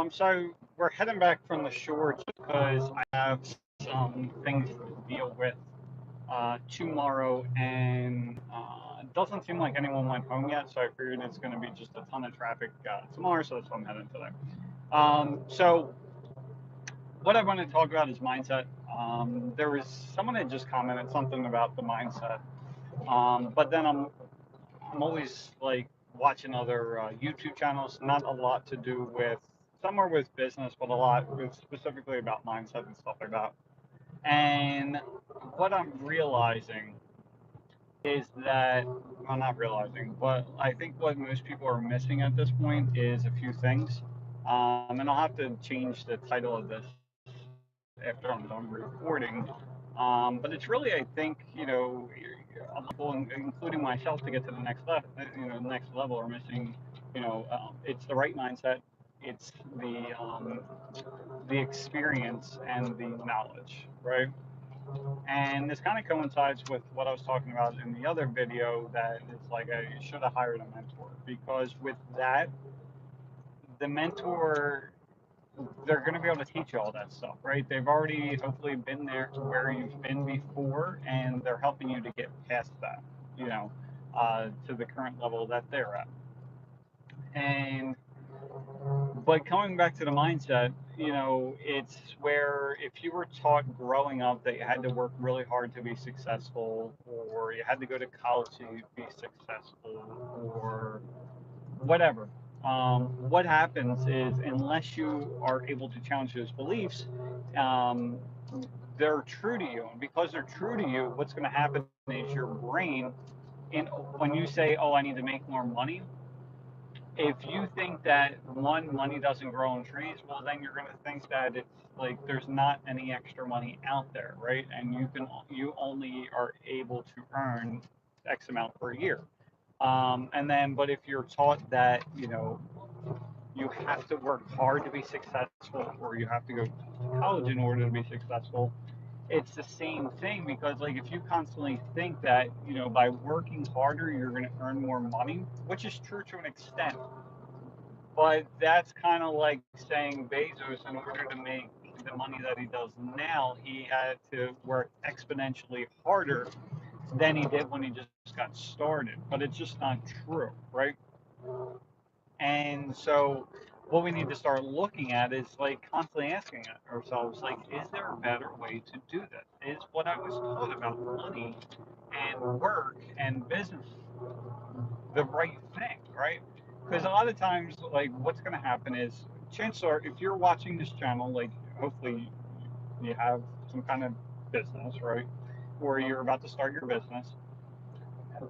So we're heading back from the shore just because I have some things to deal with tomorrow, and it doesn't seem like anyone went home yet. So I figured it's going to be just a ton of traffic tomorrow, so that's why I'm heading today. So what I want to talk about is mindset. There was someone had just commented something about the mindset, but then I'm always like watching other YouTube channels, not a lot to do with, some are with business, but a lot with specifically about mindset and stuff like that. And what I'm realizing is that, well, not realizing, but I think what most people are missing at this point is a few things. And I'll have to change the title of this after I'm done recording. But it's really, I think, a lot of people, including myself, to get to the next level, next level, are missing. It's the right mindset. It's the experience and the knowledge, right? And this kind of coincides with what I was talking about in the other video, that it's like I should have hired a mentor, because with that, the mentor, they're going to be able to teach you all that stuff, right? They've already hopefully been there to where you've been before, and they're helping you to get past that, to the current level that they're at. And but coming back to the mindset, it's where if you were taught growing up that you had to work really hard to be successful, or you had to go to college to be successful, or whatever, what happens is, unless you are able to challenge those beliefs, um, they're true to you. And because they're true to you, what's going to happen is your brain, when you say, "Oh, I need to make more money," if you think that one, money doesn't grow on trees, well, then you're going to think that it's like there's not any extra money out there, right? And you only are able to earn X amount per year. And then, but if you're taught that, you have to work hard to be successful, or you have to go to college in order to be successful, it's the same thing. Because like, if you constantly think that, by working harder you're going to earn more money, which is true to an extent, but that's kind of like saying Bezos, in order to make the money that he does now, he had to work exponentially harder than he did when he just got started. But it's just not true, right? And so what we need to start looking at is like constantly asking ourselves, like, is there a better way to do this? Is what I was taught about money and work and business the right thing, right? Because a lot of times, like, what's going to happen is, chances are, if you're watching this channel, like, hopefully you have some kind of business, right? Or you're about to start your business.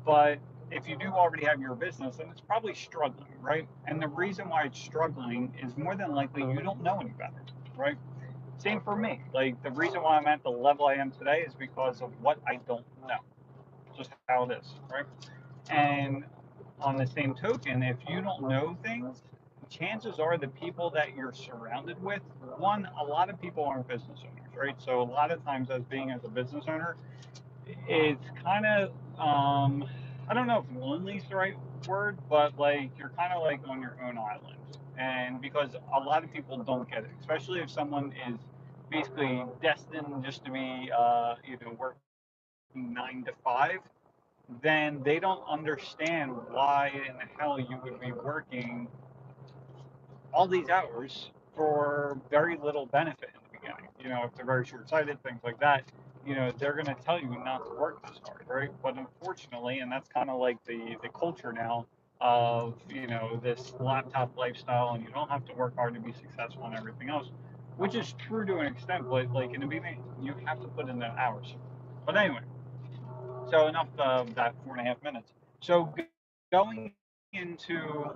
But if you do already have your business, then it's probably struggling, right? And the reason why it's struggling is more than likely you don't know any better, right? Same for me. Like, the reason why I'm at the level I am today is because of what I don't know, just how it is, right? And on the same token, if you don't know things, chances are the people that you're surrounded with, one, a lot of people aren't business owners, right? So a lot of times, as a business owner, it's kind of, I don't know if lonely is the right word, but like, you're kind of like on your own island. And because a lot of people don't get it, especially if someone is basically destined just to be, working 9 to 5, then they don't understand why in the hell you would be working all these hours for very little benefit in the beginning. If they're very short-sighted, things like that, they're going to tell you not to work this hard, right? But unfortunately, and that's kind of like the culture now of, this laptop lifestyle, and you don't have to work hard to be successful and everything else, which is true to an extent, but like in the beginning, you have to put in the hours. But anyway, so enough of that 4.5 minutes. So going into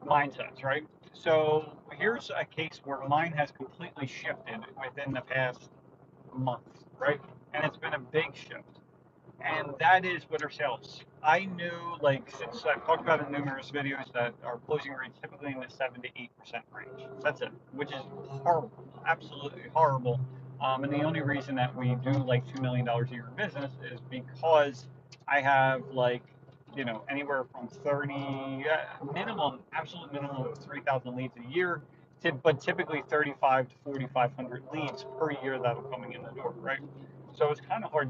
mindsets, right? So here's a case where mine has completely shifted within the past month, right? And it's been a big shift. And that is with our sales. I knew, like, since I've talked about in numerous videos, that our closing rates typically in the 7 to 8% range. That's it, which is horrible, absolutely horrible. And the only reason that we do like $2 million a year in business is because I have, like, anywhere from 30, minimum, absolute minimum of 3,000 leads a year but typically 35 to 4,500 leads per year that are coming in the door, right? So it's kind of hard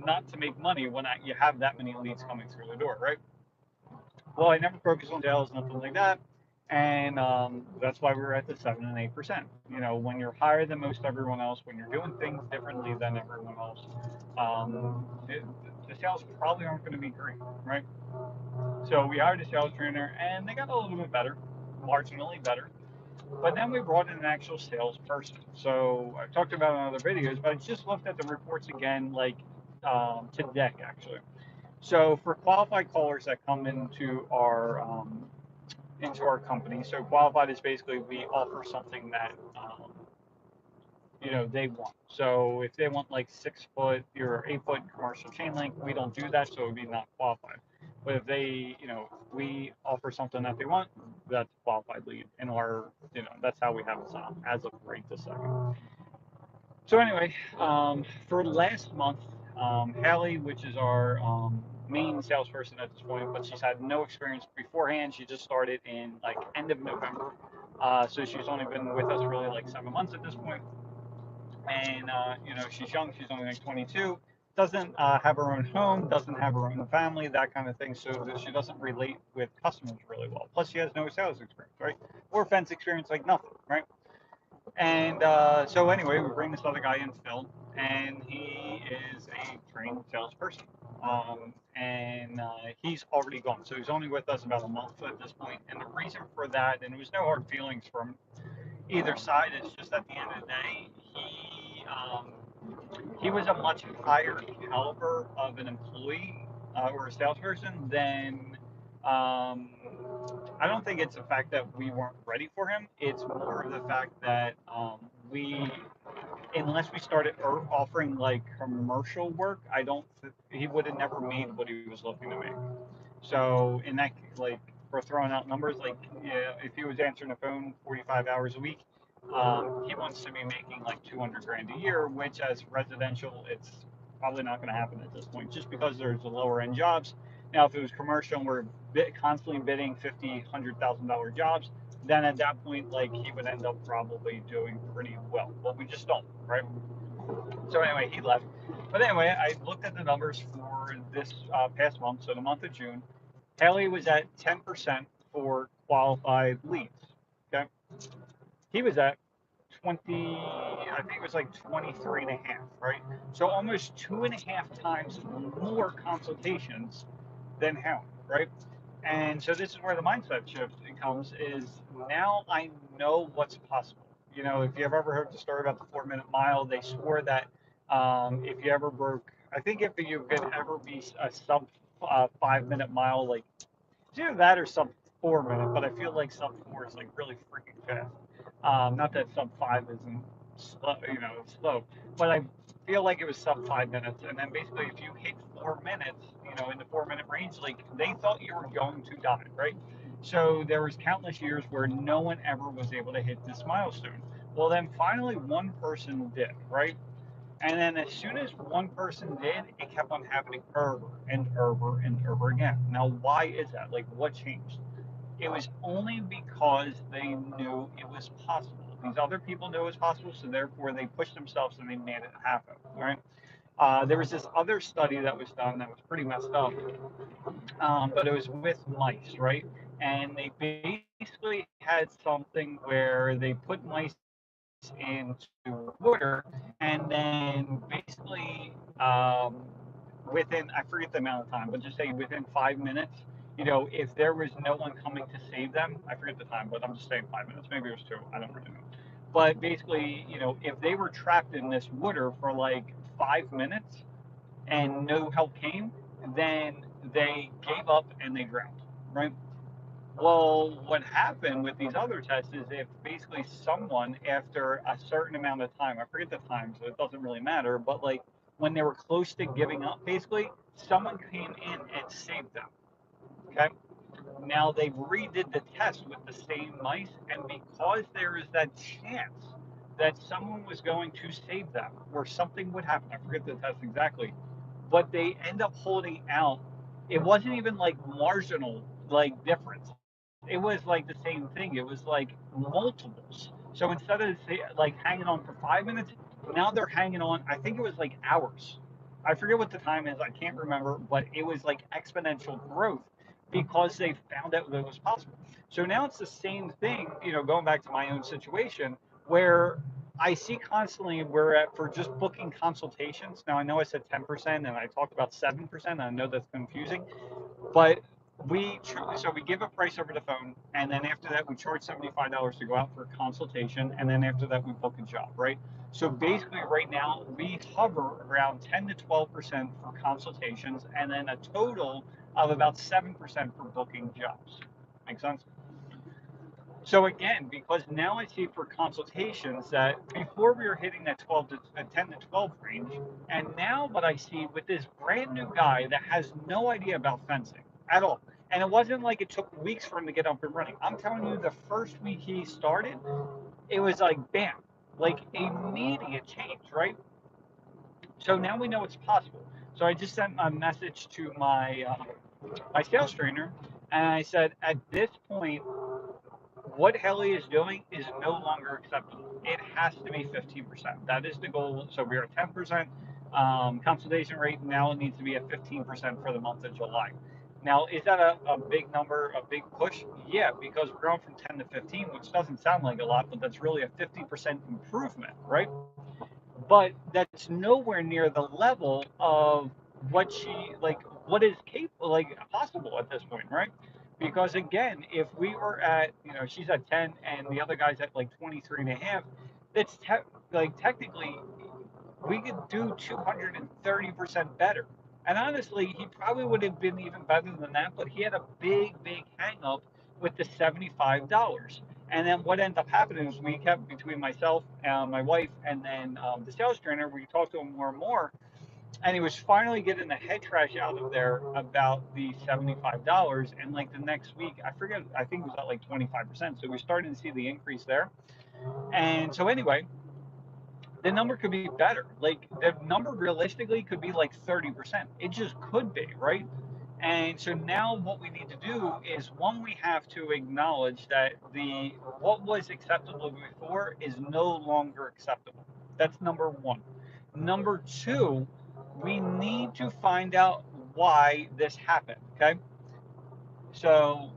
not to make money when you have that many leads coming through the door, right? Well, I never focused on sales, nothing like that. And that's why we were at the 7 and 8%. You know, when you're higher than most everyone else, when you're doing things differently than everyone else, the sales probably aren't going to be great, right? So we hired a sales trainer, and they got a little bit better, marginally better. But then we brought in an actual salesperson. So I've talked about it in other videos, but I just looked at the reports again, like today actually. So for qualified callers that come into our company, so qualified is basically we offer something that they want. So if they want like 6 foot or 8 foot commercial chain link, we don't do that, so it would be not qualified. But if we offer something that they want, that's a qualified lead. In our, that's how we have it set up as of right this second. So anyway, for last month, Hallie, which is our main salesperson at this point, but she's had no experience beforehand. She just started in like end of November, so she's only been with us really like 7 months at this point. And she's young. She's only like 22. Doesn't have her own home. Doesn't have her own family. That kind of thing. So that she doesn't relate with customers really well. Plus, she has no sales experience, right? Or fence experience, like nothing, right? And so anyway, we bring this other guy in, Phil, and he is a trained salesperson. And he's already gone. So he's only with us about a month at this point. And the reason for that, and it was no hard feelings from either side, is just at the end of the day, he was a much higher caliber of an employee or a salesperson than um, I don't think it's the fact that we weren't ready for him. It's more of the fact that unless we started offering like commercial work, I don't. He would have never made what he was looking to make. So in that, like, for throwing out numbers, like, yeah, if he was answering the phone 45 hours a week, he wants to be making like 200 grand a year, which as residential, it's probably not going to happen at this point, just because there's the lower end jobs. Now, if it was commercial and we're constantly bidding 50, $100,000 jobs, then at that point, like, he would end up probably doing pretty well. But we just don't, right? So anyway, he left. But anyway, I looked at the numbers for this past month, so the month of June. Haley was at 10% for qualified leads. Okay. He was at 20, I think it was like 23 and a half, right? So almost 2.5 times more consultations than Haley, right? And so this is where the mindset shift comes is now I know what's possible. If you have ever heard the story about the 4 minute mile, they swore that if you ever broke, I think if you could ever be a sub 5 minute mile, like it's either that or sub 4 minute, but I feel like sub four is like really freaking fast. Not that sub five isn't slow, slow, but I feel like it was sub 5 minutes. And then basically, if you hit 4 minutes, in the 4 minute range, like they thought you were going to die, right? So there was countless years where no one ever was able to hit this milestone. Well, then finally one person did, right? And then as soon as one person did, it kept on happening over and over and over again. Now, why is that? Like, what changed? It was only because they knew it was possible. These other people knew it was possible, so therefore they pushed themselves and they made it happen, right? There was this other study that was done that was pretty messed up, but it was with mice, right? And they basically had something where they put mice into water, and then basically within, I forget the amount of time, but just say within 5 minutes, if there was no one coming to save them, I forget the time, but I'm just saying 5 minutes. Maybe it was two. I don't really know. But basically, if they were trapped in this water for like 5 minutes and no help came, then they gave up and they drowned, right? Well, what happened with these other tests is if basically someone, after a certain amount of time, I forget the time, so it doesn't really matter, but like when they were close to giving up, basically, someone came in and saved them. Okay. Now they redid the test with the same mice, and because there is that chance that someone was going to save them or something would happen, I forget the test exactly, but they end up holding out. It wasn't even like marginal like difference. It was it was like the same thing. It was like multiples. So instead of like hanging on for 5 minutes, now they're hanging on. I think it was like hours. I forget what the time is. I can't remember, but it was like exponential growth because they found out that it was possible. So now it's the same thing. Going back to my own situation where I see constantly we're at for just booking consultations. Now I know I said 10% and I talked about 7%. I know that's confusing, but we give a price over the phone, and then after that we charge $75 to go out for a consultation, and then after that we book a job, right? So basically, right now we hover around 10 to 12% for consultations, and then a total of about 7% for booking jobs. Make sense? So again, because now I see for consultations that before we were hitting that 12 to 10 to 12 range, and now what I see with this brand new guy that has no idea about fencing at all. And it wasn't like it took weeks for him to get up and running. I'm telling you, the first week he started, it was like bam, like immediate change, right? So now we know it's possible. So I just sent a message to my sales trainer, and I said, at this point, what Helly is doing is no longer acceptable. It has to be 15%. That is the goal. So we're at 10% consultation rate. Now it needs to be at 15% for the month of July. Now, is that a big number, a big push? Yeah, because we're going from 10 to 15, which doesn't sound like a lot, but that's really a 50% improvement, right? But that's nowhere near the level of what she like what is capable like possible at this point, right? Because again, if we were at, she's at 10 and the other guy's at like 23 and a half, that's like technically we could do 230% better. And honestly, he probably would have been even better than that, but he had a big hang up with the $75. And then what ended up happening is we kept between myself, my wife, and then the sales trainer, we talked to him more and more. And he was finally getting the head trash out of there about the $75. And like the next week, I forget, I think it was at like 25%. So we're starting to see the increase there. And so, anyway, the number could be better. Like the number realistically could be like 30%. It just could be, right? And so now what we need to do is one, we have to acknowledge that the what was acceptable before is no longer acceptable. That's number one. Number two, we need to find out why this happened. Okay. So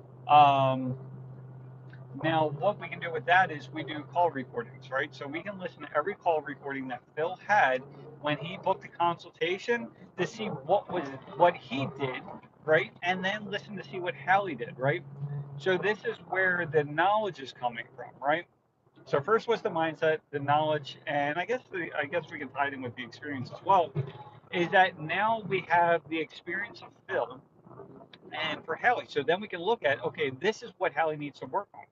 now, what we can do with that is we do call recordings, right? So we can listen to every call recording that Phil had when he booked a consultation to see what he did, right? And then listen to see what Hallie did, right? So this is where the knowledge is coming from, right? So first was the mindset, the knowledge, and I guess we can tie it in with the experience as well. Is that now we have the experience of Phil and for Hallie. So then we can look at, okay, this is what Hallie needs to work on.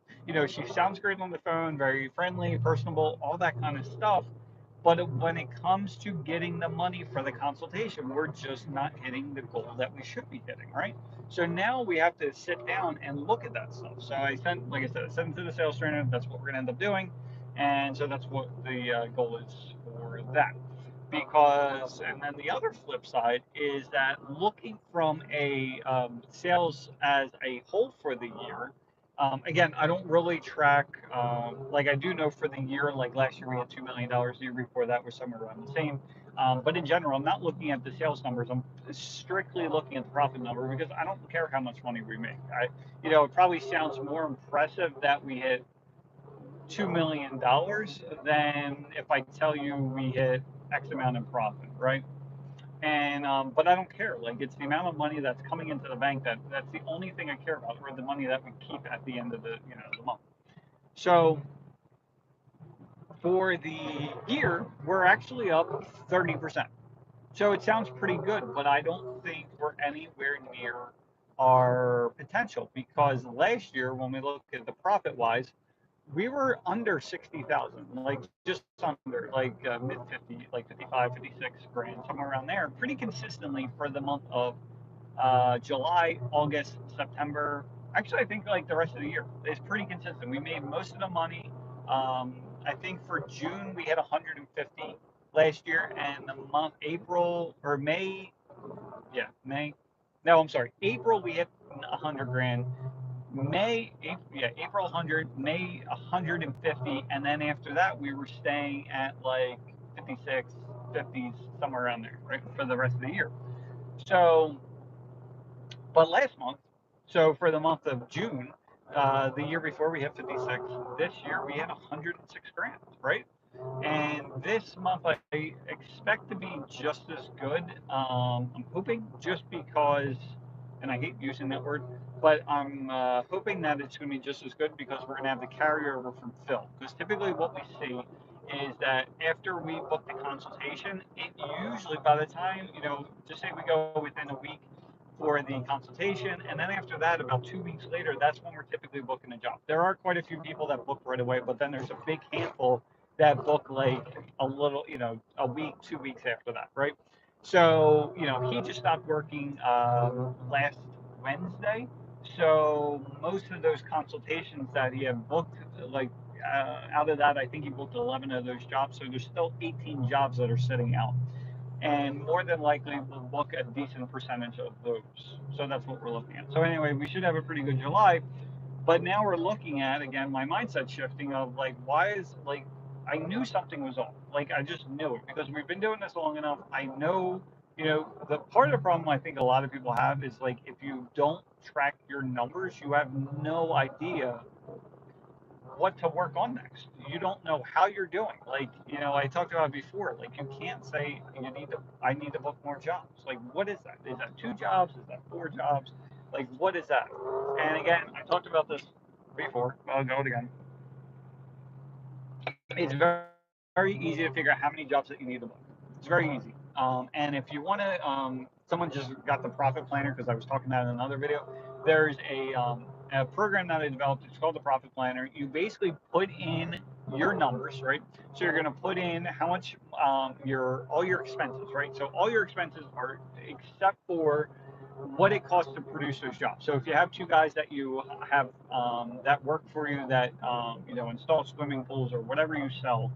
She sounds great on the phone, very friendly, personable, all that kind of stuff. But when it comes to getting the money for the consultation, we're just not hitting the goal that we should be hitting, right? So now we have to sit down and look at that stuff. So like I said, I sent it to the sales trainer. That's what we're going to end up doing. And so that's what the goal is for that. Because, and then the other flip side is that looking from a sales as a whole for the year, again, I don't really track, like I do know for the year, like last year we had $2 million, the year before that was somewhere around the same. But in general, I'm not looking at the sales numbers. I'm strictly looking at the profit number because I don't care how much money we make. It probably sounds more impressive that we hit $2 million than if I tell you we hit X amount in profit, right? And but I don't care. Like it's the amount of money that's coming into the bank that's the only thing I care about, or the money that we keep at the end of the month. So for the year, we're actually up 30%. So it sounds pretty good, but I don't think we're anywhere near our potential because last year, when we look at the profit wise, we were under 60,000, like just under, like mid 50, like 55, 56 grand, somewhere around there, pretty consistently for the month of July, August, September. Actually, I think like the rest of the year is pretty consistent. We made most of the money. I think for June we had 150 last year, and the month April or May, yeah, May. No, I'm sorry, April we hit 100 grand. April 100, May 150, and then after that we were staying at like 56, 50s, somewhere around there, right, for the rest of the year. So, but last month, so for the month of June, the year before we had 56. This year we had 106 grand, right? And this month I expect to be just as good. I'm hoping just because, and I hate using that word, but I'm hoping that it's going to be just as good because we're going to have the carryover from Phil. Because typically what we see is that after we book the consultation, it usually by the time, just say we go within a week for the consultation, and then after that, about 2 weeks later, that's when we're typically booking a job. There are quite a few people that book right away, but then there's a big handful that book like a little, a week, 2 weeks after that, right? So, he just stopped working last Wednesday. So most of those consultations that he had booked, like out of that, I think he booked 11 of those jobs. So there's still 18 jobs that are sitting out. And more than likely, we'll book a decent percentage of those. So that's what we're looking at. So anyway, we should have a pretty good July. But now we're looking at, again, my mindset shifting of like, why is like, I knew something was off. Like, I just knew it because we've been doing this long enough. I know, the part of the problem I think a lot of people have is like, if you don't track your numbers, you have no idea what to work on next. You don't know how you're doing. Like, I talked about before, like you can't say I need to book more jobs. Like, what is that? Is that 2 jobs? Is that 4 jobs? Like, what is that? And again, I talked about this before. I'll go again. It's very easy to figure out how many jobs that you need to book. It's very easy. And if you want to, someone just got the profit planner because I was talking about it in another video. There's a program that I developed. It's called the Profit Planner. You basically put in your numbers, right? So you're going to put in how much your all your expenses, right? So all your expenses are except for what it costs to produce those jobs. So if you have 2 guys that you have that work for you that install swimming pools or whatever you sell,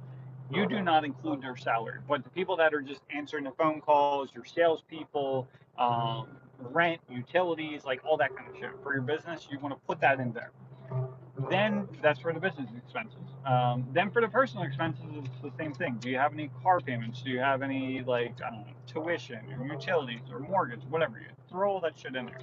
you do not include their salary. But the people that are just answering the phone calls, your salespeople, rent, utilities, like all that kind of shit for your business, you want to put that in there. Then that's for the business expenses. Then for the personal expenses, it's the same thing. Do you have any car payments? Do you have any like I don't know, tuition or utilities or mortgage, whatever? You throw all that shit in there.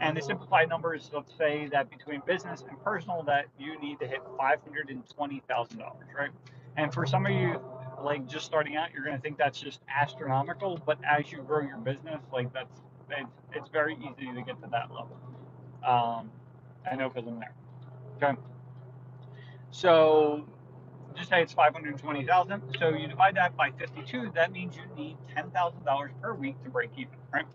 And the simplified numbers, let's say that between business and personal, that you need to hit $520,000, right? And for some of you, like just starting out, you're going to think that's just astronomical. But as you grow your business, like it's very easy to get to that level. Um, I know because I'm there. Okay. So just say it's 520,000. So you divide that by 52. That means you need $10,000 per week to break even, right?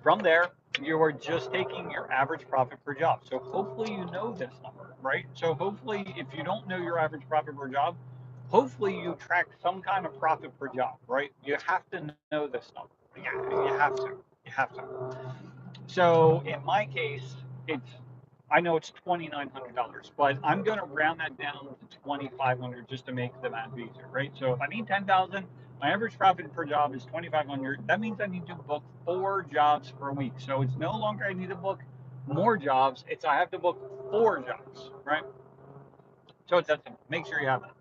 From there, you are just taking your average profit per job. So hopefully you know this number, right? So hopefully, if you don't know your average profit per job, hopefully you track some kind of profit per job, right? You have to know this number. Yeah, you have to. You have to. So in my case, I know it's $2,900, but I'm going to round that down to 2,500 just to make the math easier, right? So if I need 10,000, my average profit per job is 2,500. That means I need to book 4 jobs per week. So it's no longer I need to book more jobs. It's I have to book 4 jobs, right? So it's that simple. Make sure you have that.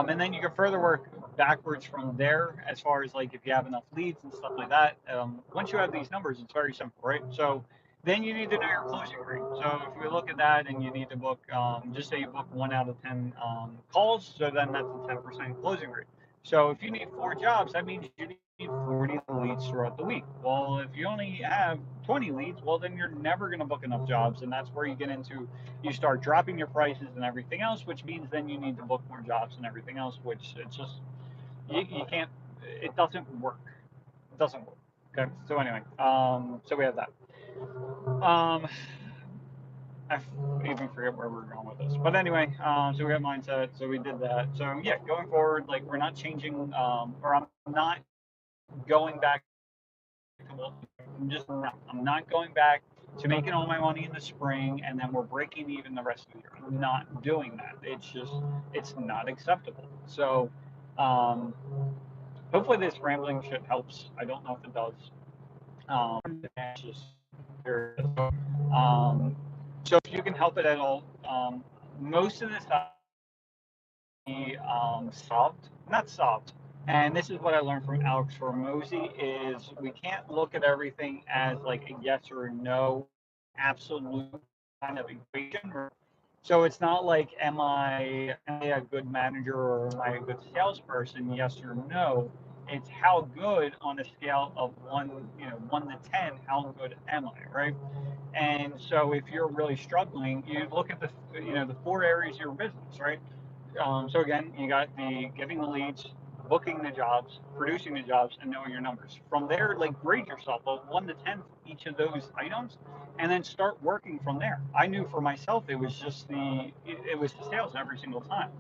And then you can further work backwards from there as far as like if you have enough leads and stuff like that. Once you have these numbers, it's very simple, right? So then you need to know your closing rate. So if we look at that and you need to book, just say you book 1 out of 10 calls, so then that's a 10% closing rate. So if you need 4 jobs, that means you need 40 leads throughout the week. Well, if you only have 20 leads, well, then you're never going to book enough jobs. And that's where you get into you start dropping your prices and everything else, which means then you need to book more jobs and everything else, which it's just, you can't, it doesn't work. It doesn't work. Okay. So anyway, so we have that. Um, I even forget where we're going with this, but anyway, so we have mindset. So we did that. So yeah, going forward, like we're not changing, or I'm not going back to what I'm not going back to making all my money in the spring and then we're breaking even the rest of the year. I'm not doing that. It's not acceptable. So um, hopefully this rambling shit helps. I don't know if it does. It's just Um, so if you can help it at all, most of this stuff be solved, not solved. And this is what I learned from Alex Hormozy is we can't look at everything as like a yes or a no, absolute kind of equation. So it's not like am I a good manager or am I a good salesperson? Yes or no. It's how good on a scale of 1 to 10. How good am I? Right. And so if you're really struggling, you look at the 4 areas of your business, right? So again, you got the getting the leads, booking the jobs, producing the jobs, and knowing your numbers. From there, like grade yourself a 1 to 10 each of those items, and then start working from there. I knew for myself it was the sales every single time.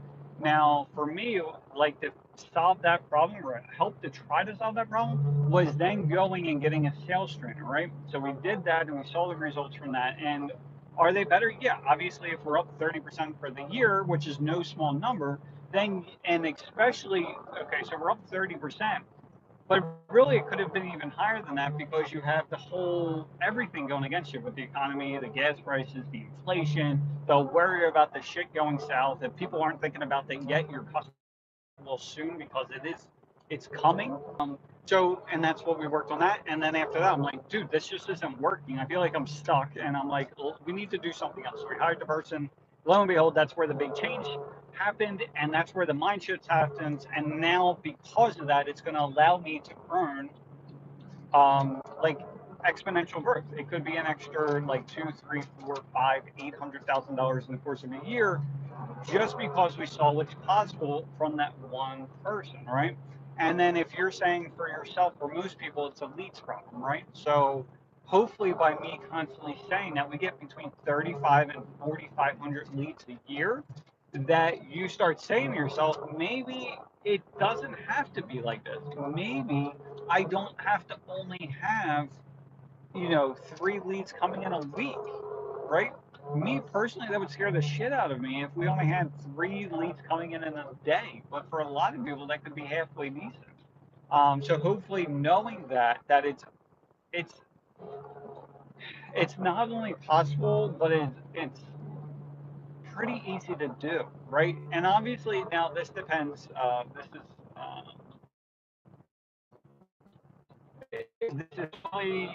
Now, for me, like to solve that problem or help to try to solve that problem was then going and getting a sales trainer, right? So we did that and we saw the results from that. And are they better? Yeah, obviously, if we're up 30% for the year, which is no small number, then, and especially, okay, so we're up 30%, but really it could have been even higher than that because you have the whole everything going against you with the economy, the gas prices, the inflation, the worry about the shit going south. If people aren't thinking about that yet, your customers will soon because it's coming. So, and that's what we worked on that. And then after that, I'm like, dude, this just isn't working. I feel like I'm stuck. And I'm like, we need to do something else. So we hired the person. Lo and behold, that's where the big change happened. And that's where the mind shift happens. And now, because of that, it's going to allow me to earn like exponential growth. It could be an extra like two, three, four, five, $800,000 in the course of a year just because we saw what's possible from that one person, right? And then if you're saying for yourself, for most people, it's a leads problem, right? So hopefully by me constantly saying that we get between 35 and 4,500 leads a year, that you start saying to yourself, maybe it doesn't have to be like this. Maybe I don't have to only have 3 leads coming in a week, right? Me personally, that would scare the shit out of me if we only had 3 leads coming in a day. But for a lot of people, that could be halfway decent. So hopefully, knowing that it's it's not only possible, but it's pretty easy to do, right? And obviously, now this depends. This is really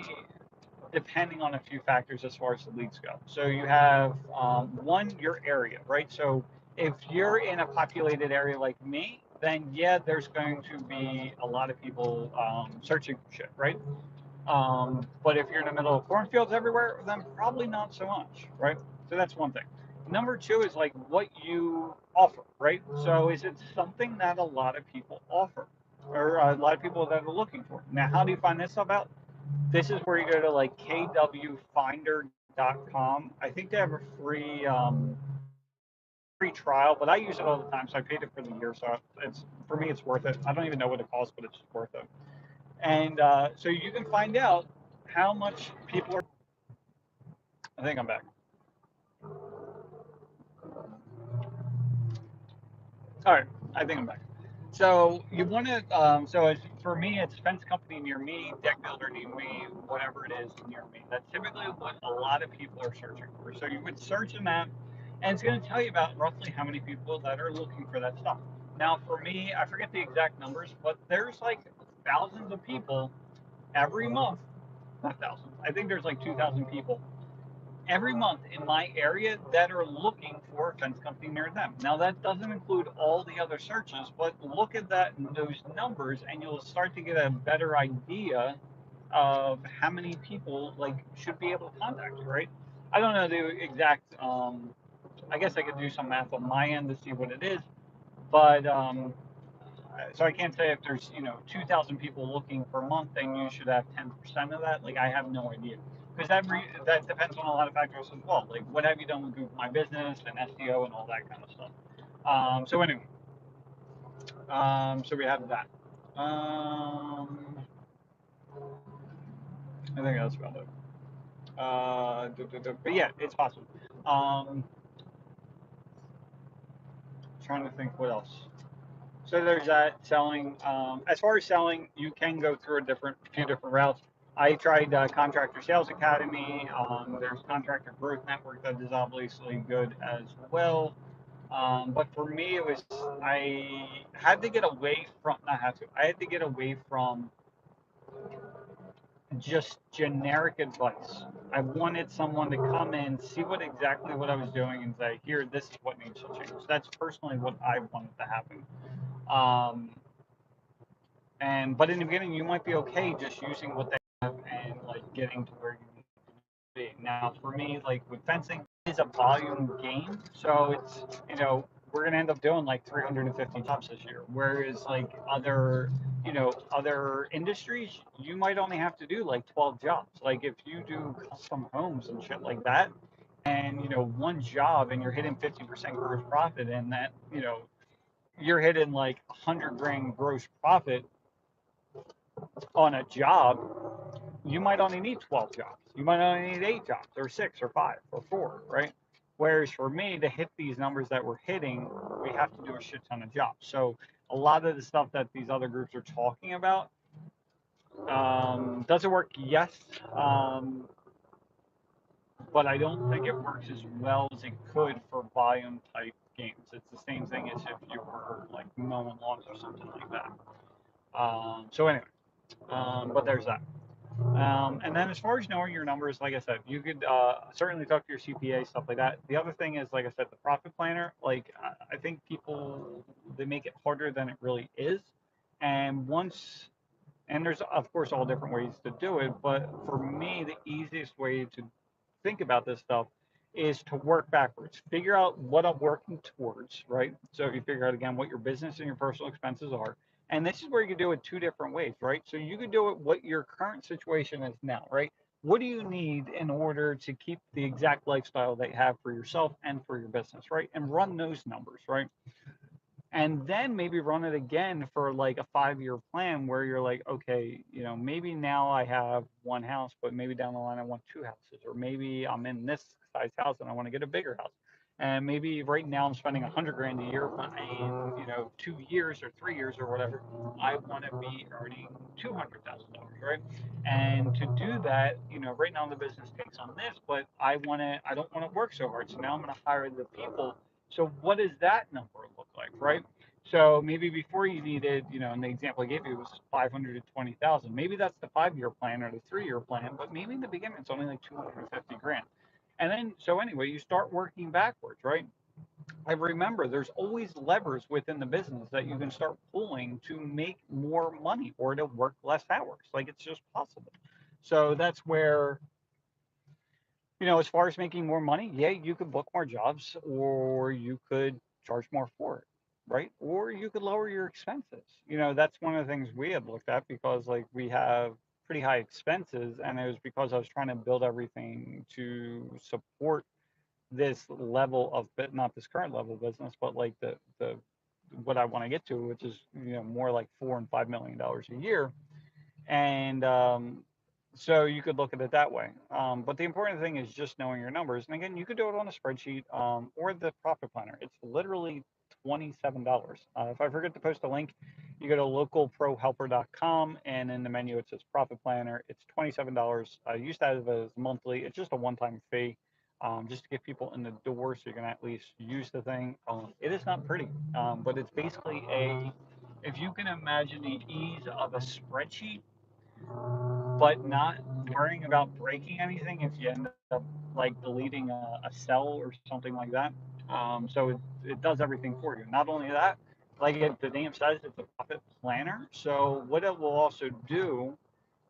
depending on a few factors as far as the leads go. So you have one, your area, right? So if you're in a populated area like me, then yeah, there's going to be a lot of people searching for shit, right? But if you're in the middle of cornfields everywhere, then probably not so much, right? So that's one thing. Number two is like what you offer, right? So is it something that a lot of people offer or a lot of people that are looking for? Now, how do you find this stuff out? This is where you go to like kwfinder.com. I think they have a free trial, but I use it all the time, so I paid it for the year. So it's for me, it's worth it. I don't even know what it costs, but it's worth it. And so you can find out how much people are. I think I'm back. All right, I think I'm back. So you want to, so it's, for me, it's fence company near me, deck builder near me, whatever it is near me. That's typically what a lot of people are searching for. So you would search in that, and it's going to tell you about roughly how many people that are looking for that stuff. Now, for me, I forget the exact numbers, but there's like thousands of people every month. Not thousands. I think there's like 2,000 people every month in my area that are looking for a fence company near them. Now that doesn't include all the other searches, but look at that those numbers and you'll start to get a better idea of how many people like should be able to contact you, right? I don't know the exact I guess I could do some math on my end to see what it is, but so I can't say if there's 2,000 people looking per month, then you should have 10% of that. Like I have no idea because that depends on a lot of factors as well. Like what have you done with Google My Business and SEO and all that kind of stuff. So anyway, so we have that. I think that's about it. But yeah, it's possible. Trying to think what else. So there's that selling. As far as selling, you can go through a few different routes. I tried Contractor Sales Academy. There's Contractor Growth Network that is obviously good as well. But for me, it was I had to get away from not had to. I had to get away from just generic advice. I wanted someone to come in, see what I was doing, and say, "Here, this is what needs to change." That's personally what I wanted to happen. Um, and but in the beginning, you might be okay just using what they have and like getting to where you need to be. Now, for me, like with fencing, it is a volume game, so it's we're gonna end up doing like 350 jobs this year. Whereas like other industries, you might only have to do like 12 jobs. Like if you do custom homes and shit like that, and one job and you're hitting 50% gross profit, and that you're hitting like 100 grand gross profit on a job, you might only need 12 jobs. You might only need 8 jobs or 6 or 5 or 4, right? Whereas for me to hit these numbers that we're hitting, we have to do a shit ton of jobs. So a lot of the stuff that these other groups are talking about, does it work? Yes. Um, but I don't think it works as well as it could for volume type games. It's the same thing as if you were like mowing lawns or something like that. So anyway, but there's that. And then as far as knowing your numbers, like I said, you could certainly talk to your CPA, stuff like that. The other thing is, like I said, the profit planner. Like I think people they make it harder than it really is. And once, and there's of course all different ways to do it, but for me, the easiest way to think about this stuff is to work backwards. Figure out what I'm working towards, right? So if you figure out again what your business and your personal expenses are, and this is where you can do it two different ways, right? So you could do it what your current situation is now, right? What do you need in order to keep the exact lifestyle that you have for yourself and for your business, right? And run those numbers, right? And then maybe run it again for like a 5 year plan where you're like, okay, maybe now I have one house, but maybe down the line I want two houses, or maybe I'm in this size house and I want to get a bigger house. And maybe right now I'm spending 100 grand a year, but in 2 years or 3 years or whatever, I want to be earning $200,000, right? And to do that, right now the business takes on this, but I don't want to work so hard. So now I'm going to hire the people. So what does that number look like, right? So maybe before you needed, in the example I gave you, it was 500 to 20,000. Maybe that's the 5 year plan or the 3 year plan, but maybe in the beginning it's only like 250 grand. And then, so anyway, you start working backwards, right? I remember there's always levers within the business that you can start pulling to make more money or to work less hours. Like it's just possible. So that's where as far as making more money, yeah, you could book more jobs or you could charge more for it, right? Or you could lower your expenses. That's one of the things we had looked at because like we have pretty high expenses and it was because I was trying to build everything to support this level of not this current level of business, but like the what I want to get to, which is more like $4 and $5 million a year. And so you could look at it that way. But the important thing is just knowing your numbers. And again, you could do it on a spreadsheet or the profit planner. It's literally $27. If I forget to post a link, you go to localprohelper.com and in the menu it says profit planner. It's $27. I used to have it as monthly. It's just a one-time fee. Just to get people in the door so you can at least use the thing. It is not pretty, but it's basically if you can imagine the ease of a spreadsheet but not worrying about breaking anything if you end up like deleting a cell or something like that. So it does everything for you. Not only that, like the name says, it's a profit planner. So what it will also do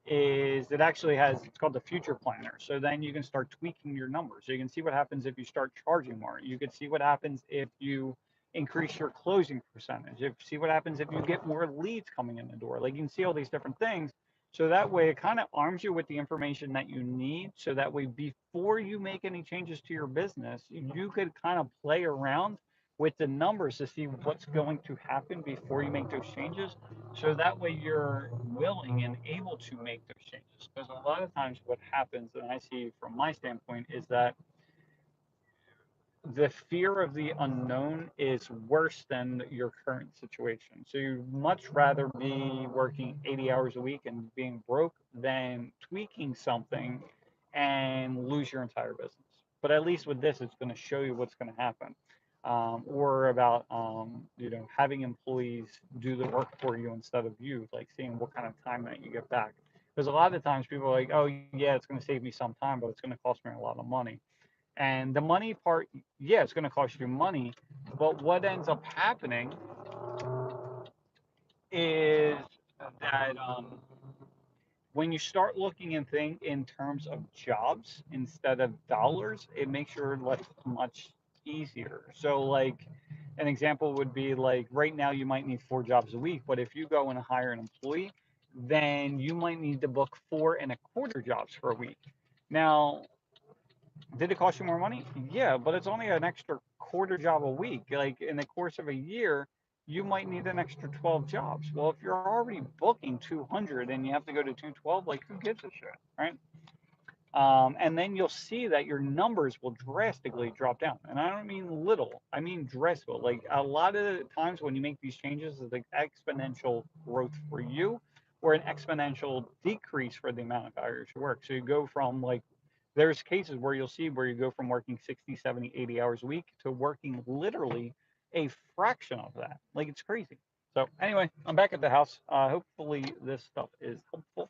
is it actually has it's called the future planner. So then you can start tweaking your numbers. So you can see what happens if you start charging more. You can see what happens if you increase your closing percentage. If see what happens if you get more leads coming in the door. Like you can see all these different things. So that way it kind of arms you with the information that you need. So that way before you make any changes to your business, you could kind of play around with the numbers to see what's going to happen before you make those changes so that way you're willing and able to make those changes. Because a lot of times what happens, and I see from my standpoint, is that the fear of the unknown is worse than your current situation. So you'd much rather be working 80 hours a week and being broke than tweaking something and lose your entire business. But at least with this, it's going to show you what's going to happen. Or about having employees do the work for you instead of you, like seeing what kind of time that you get back. Because a lot of times people are like, oh yeah, it's going to save me some time, but it's going to cost me a lot of money. And the money part, yeah, it's going to cost you money. But what ends up happening is that when you start looking in in terms of jobs instead of dollars, it makes your life much easier. So, like, an example would be like right now you might need 4 jobs a week, but if you go and hire an employee, then you might need to book 4.25 jobs for a week. Now, did it cost you more money? Yeah, but it's only an extra quarter job a week. Like in the course of a year, you might need an extra 12 jobs. Well, if you're already booking 200 and you have to go to 212, like who gives a shit, right? And then you'll see that your numbers will drastically drop down. And I don't mean little, I mean drastic. Like a lot of the times when you make these changes, it's like exponential growth for you or an exponential decrease for the amount of hours you work. So you go from like, there's cases where you'll see where you go from working 60, 70, 80 hours a week to working literally a fraction of that. Like it's crazy. So anyway, I'm back at the house. Hopefully this stuff is helpful.